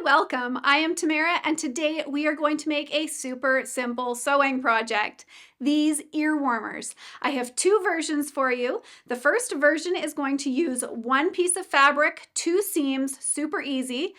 welcome. I am Tamara, and today we are going to make a super simple sewing project. These ear warmers. I have two versions for you. The first version is going to use one piece of fabric, two seams, super easy.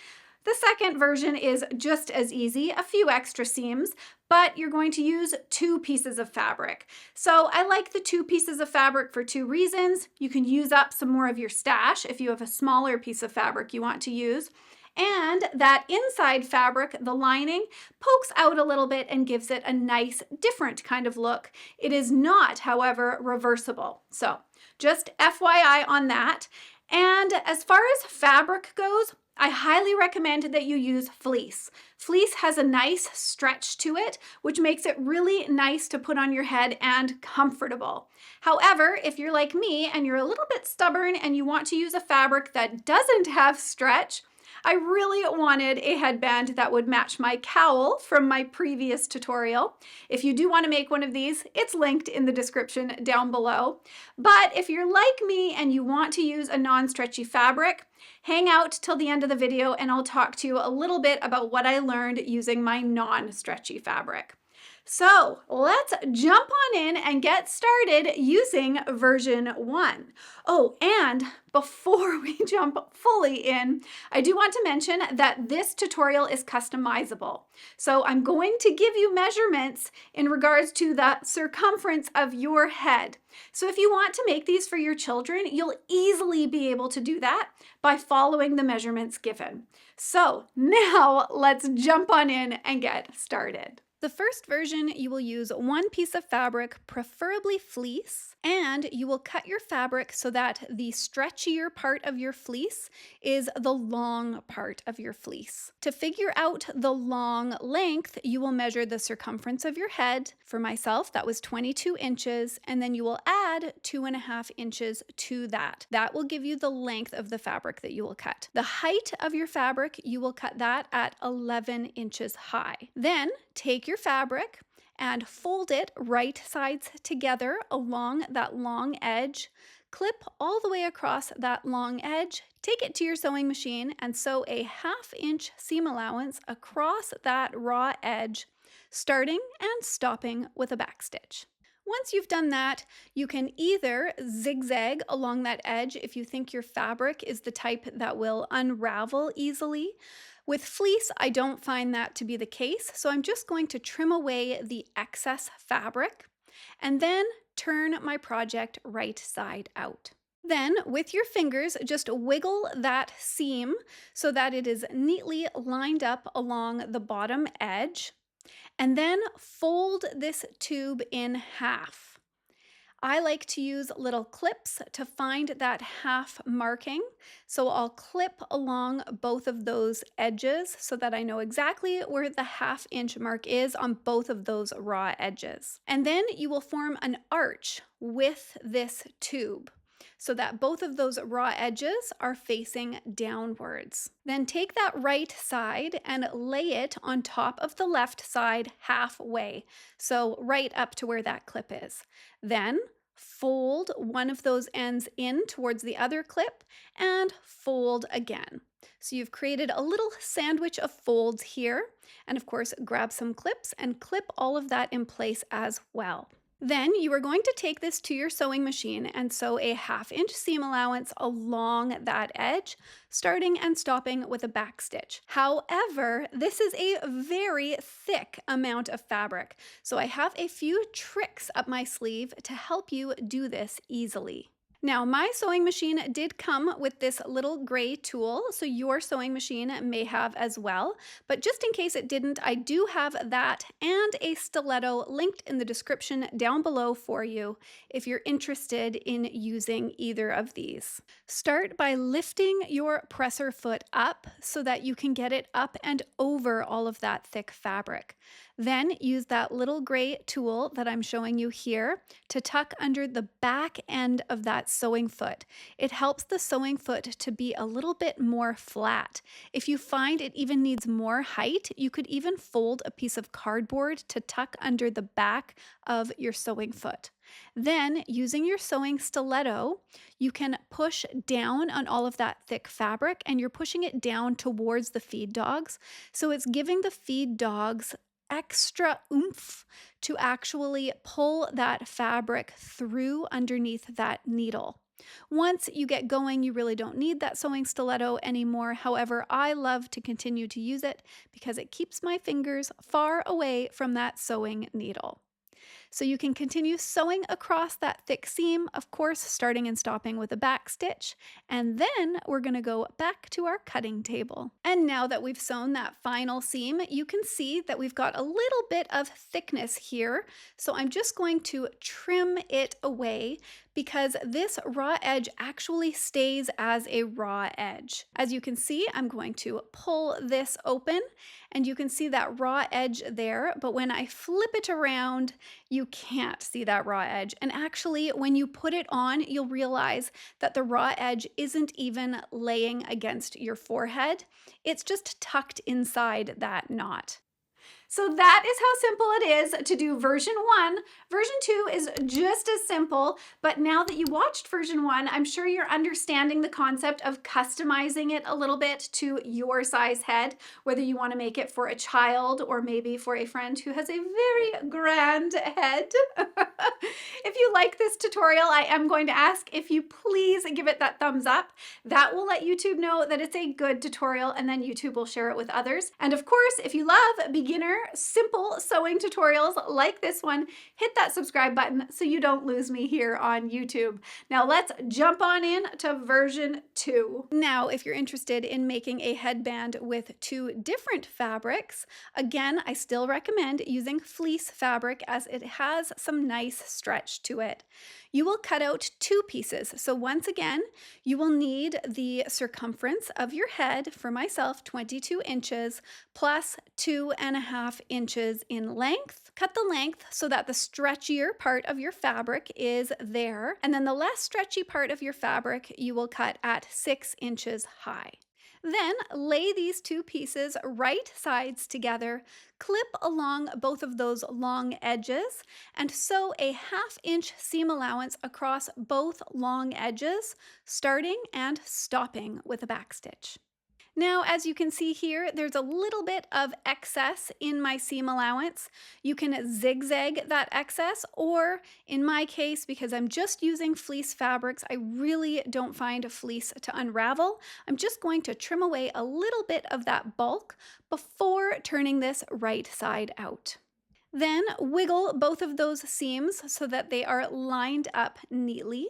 The second version is just as easy, a few extra seams, but you're going to use two pieces of fabric. So I like the two pieces of fabric for two reasons. You can use up some more of your stash if you have a smaller piece of fabric you want to use. And that inside fabric, the lining, pokes out a little bit and gives it a nice, different kind of look. It is not, however, reversible. So just FYI on that. And as far as fabric goes, I highly recommend that you use fleece. Fleece has a nice stretch to it, which makes it really nice to put on your head and comfortable. However, if you're like me and you're a little bit stubborn and you want to use a fabric that doesn't have stretch, I really wanted a headband that would match my cowl from my previous tutorial. If you do want to make one of these, it's linked in the description down below. But if you're like me and you want to use a non-stretchy fabric, hang out till the end of the video and I'll talk to you a little bit about what I learned using my non-stretchy fabric. So let's jump on in and get started using version 1. Oh, and before we jump fully in, I do want to mention that this tutorial is customizable. So I'm going to give you measurements in regards to the circumference of your head. So if you want to make these for your children, you'll easily be able to do that by following the measurements given. So now let's jump on in and get started. The first version, you will use one piece of fabric, preferably fleece, and you will cut your fabric so that the stretchier part of your fleece is the long part of your fleece. To figure out the long length, you will measure the circumference of your head. For myself, that was 22 inches, and then you will add 2.5 inches to that. That will give you the length of the fabric that you will cut. The height of your fabric, you will cut that at 11 inches high. Then take your fabric and fold it right sides together along that long edge. Clip all the way across that long edge, take it to your sewing machine and sew a 1/2 inch seam allowance across that raw edge, starting and stopping with a backstitch. Once you've done that, you can either zigzag along that edge if you think your fabric is the type that will unravel easily. With fleece, I don't find that to be the case, so I'm just going to trim away the excess fabric and then turn my project right side out. Then, with your fingers, just wiggle that seam so that it is neatly lined up along the bottom edge, and then fold this tube in half. I like to use little clips to find that half marking, so I'll clip along both of those edges so that I know exactly where the 1/2 inch mark is on both of those raw edges. And then you will form an arch with this tube, so that both of those raw edges are facing downwards. Then take that right side and lay it on top of the left side halfway, so right up to where that clip is. Then fold one of those ends in towards the other clip and fold again. So you've created a little sandwich of folds here, and of course grab some clips and clip all of that in place as well. Then you are going to take this to your sewing machine and sew a 1/2 inch seam allowance along that edge, starting and stopping with a backstitch. However, this is a very thick amount of fabric, so I have a few tricks up my sleeve to help you do this easily. Now, my sewing machine did come with this little gray tool, so your sewing machine may have as well. But just in case it didn't, I do have that and a stiletto linked in the description down below for you if you're interested in using either of these. Start by lifting your presser foot up so that you can get it up and over all of that thick fabric. Then use that little gray tool that I'm showing you here to tuck under the back end of that sewing foot. It helps the sewing foot to be a little bit more flat. If you find it even needs more height, you could even fold a piece of cardboard to tuck under the back of your sewing foot. Then, using your sewing stiletto, you can push down on all of that thick fabric and you're pushing it down towards the feed dogs. So it's giving the feed dogs extra oomph to actually pull that fabric through underneath that needle. Once you get going, you really don't need that sewing stiletto anymore. However, I love to continue to use it because it keeps my fingers far away from that sewing needle. So you can continue sewing across that thick seam, of course, starting and stopping with a back stitch. And then we're going to go back to our cutting table. And now that we've sewn that final seam, you can see that we've got a little bit of thickness here. So I'm just going to trim it away because this raw edge actually stays as a raw edge. As you can see, I'm going to pull this open and you can see that raw edge there, but when I flip it around, you can't see that raw edge. And actually, when you put it on, you'll realize that the raw edge isn't even laying against your forehead. It's just tucked inside that knot. So that is how simple it is to do version 1. Version 2 is just as simple, but now that you watched version 1, I'm sure you're understanding the concept of customizing it a little bit to your size head, whether you want to make it for a child or maybe for a friend who has a very grand head. If you like this tutorial, I am going to ask if you please give it that thumbs up. That will let YouTube know that it's a good tutorial, and then YouTube will share it with others. And of course, if you love beginner simple sewing tutorials like this one, hit that subscribe button so you don't lose me here on YouTube. Now let's jump on in to version 2. Now, if you're interested in making a headband with 2 different fabrics, again, I still recommend using fleece fabric as it has some nice stretch to it. You will cut out 2 pieces. So once again, you will need the circumference of your head, for myself, 22 inches, plus 2.5 inches in length. Cut the length so that the stretchier part of your fabric is there, and then the less stretchy part of your fabric you will cut at 6 inches high. Then lay these 2 pieces right sides together, clip along both of those long edges, and sew a 1/2 inch seam allowance across both long edges, starting and stopping with a backstitch. Now, as you can see here, there's a little bit of excess in my seam allowance. You can zigzag that excess, or in my case, because I'm just using fleece fabrics, I really don't find a fleece to unravel. I'm just going to trim away a little bit of that bulk before turning this right side out. Then wiggle both of those seams so that they are lined up neatly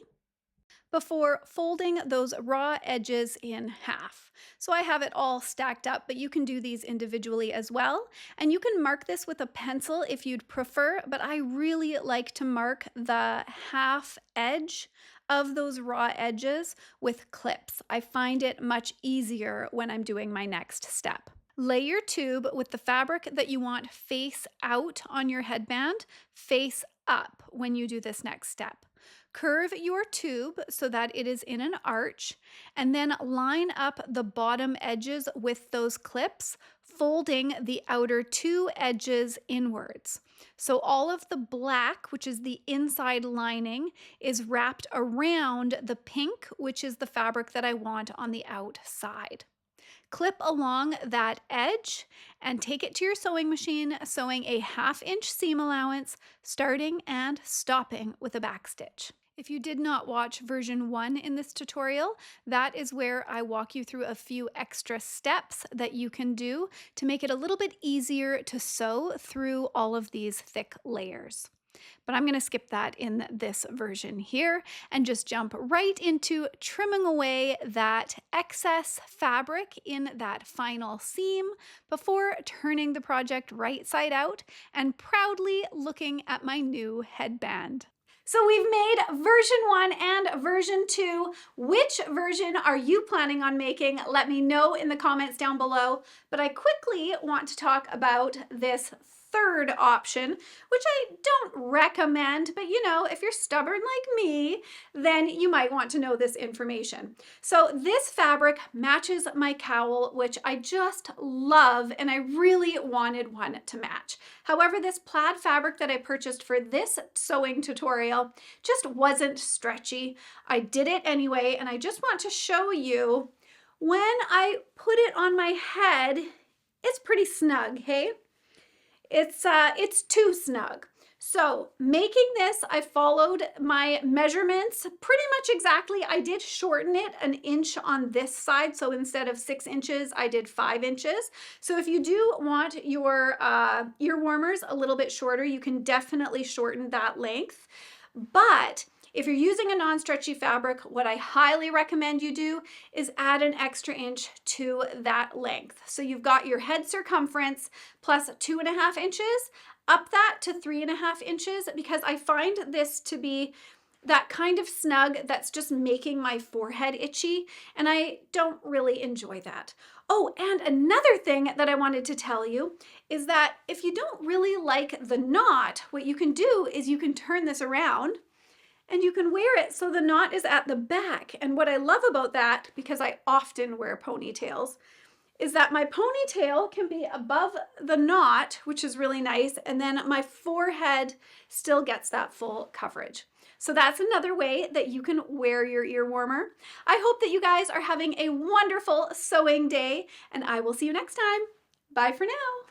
before folding those raw edges in half. So I have it all stacked up, but you can do these individually as well. And you can mark this with a pencil if you'd prefer, but I really like to mark the half edge of those raw edges with clips. I find it much easier when I'm doing my next step. Lay your tube with the fabric that you want face out on your headband, face up when you do this next step. Curve your tube so that it is in an arch, and then line up the bottom edges with those clips, folding the outer 2 edges inwards. So all of the black, which is the inside lining, is wrapped around the pink, which is the fabric that I want on the outside. Clip along that edge and take it to your sewing machine, sewing a 1/2 inch seam allowance, starting and stopping with a backstitch. If you did not watch version 1 in this tutorial, that is where I walk you through a few extra steps that you can do to make it a little bit easier to sew through all of these thick layers. But I'm going to skip that in this version here and just jump right into trimming away that excess fabric in that final seam before turning the project right side out and proudly looking at my new headband. So we've made version 1 and version 2. Which version are you planning on making? Let me know in the comments down below. But I quickly want to talk about this third option, which I don't recommend, but you know, if you're stubborn like me, then you might want to know this information. So this fabric matches my cowl, which I just love, and I really wanted one to match. However, this plaid fabric that I purchased for this sewing tutorial just wasn't stretchy. I did it anyway, and I just want to show you when I put it on my head, it's pretty snug, hey? It's too snug. So making this, I followed my measurements pretty much exactly. I did shorten it an inch on this side. So instead of 6 inches, I did 5 inches. So if you do want your ear warmers a little bit shorter, you can definitely shorten that length. But if you're using a non-stretchy fabric, what I highly recommend you do is add an extra inch to that length. So you've got your head circumference plus 2.5 inches, up that to 3.5 inches, because I find this to be that kind of snug that's just making my forehead itchy, and I don't really enjoy that. Oh, and another thing that I wanted to tell you is that if you don't really like the knot, what you can do is you can turn this around and you can wear it so the knot is at the back. And what I love about that, because I often wear ponytails, is that my ponytail can be above the knot, which is really nice, and then my forehead still gets that full coverage. So that's another way that you can wear your ear warmer. I hope that you guys are having a wonderful sewing day, and I will see you next time. Bye for now.